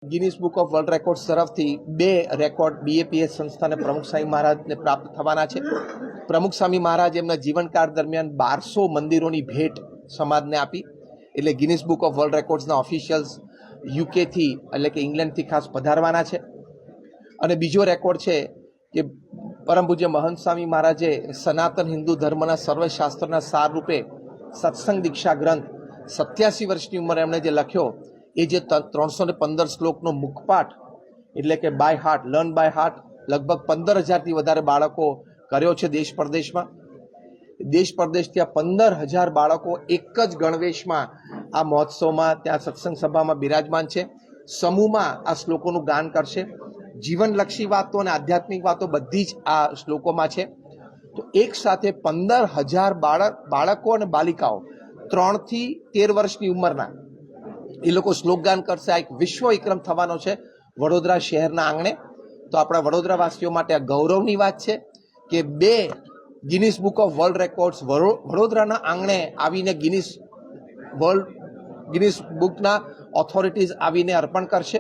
Guinness book of world records તરફથી 2 record BAPS સંસ્થાને પ્રમુખ સ્વામી મહારાજને પ્રાપ્ત થવાના છે। પ્રમુખ સ્વામી મહારાજ એમના જીવનકાળ દરમિયાન 1200 મંદિરોની ભેટ સમાજને આપી, એટલે ગિનિસ બુક ઓફ વર્લ્ડ રેકોર્ડ્સના ઓફિશિયલ્સ યુકેથી એટલે કે ઇંગ્લેન્ડથી ખાસ પધારવાના છે। અને બીજો રેકોર્ડ છે કે પરમ પૂજ્ય મહંત સ્વામી મહારાજે સનાતન હિન્દુ ધર્મના સર્વશાસ્ત્રના સાર રૂપે સત્સંગ દીક્ષા ગ્રંથ 87 વર્ષની ઉંમરે એમણે જે લખ્યો, એ જે 315 શ્લોકનો મુખપાઠ એટલે કે by heart, learn by heart લગભગ 15,000થી વધારે બાળકો કર્યો છે દેશ પરદેશમાં। દેશ પરદેશથી આ 15,000 બાળકો એક જ ગણવેશમાં આ મહોત્સવમાં ત્યાં સત્સંગ સભામાં બિરાજમાન છે। સમૂહમાં આ શ્લોકોનું ગાન કરશે। જીવનલક્ષી વાતો અને આધ્યાત્મિક વાતો બધી જ આ શ્લોકોમાં છે। તો એક સાથે 15,000 બાળકો અને બાલિકાઓ 3 થી 13 વર્ષની ઉંમરના એ લોકો શ્લોક ગાન કરશે। આ એક વિશ્વ વિક્રમ થવાનો છે વડોદરા શહેરના આંગણે। તો આપણા વડોદરાવાસીઓ માટે આ ગૌરવની વાત છે કે 2 Guinness book of world records વડોદરાના આંગણે આવીને ગિનિસ બુકના ઓથોરિટીઝ આવીને અર્પણ કરશે।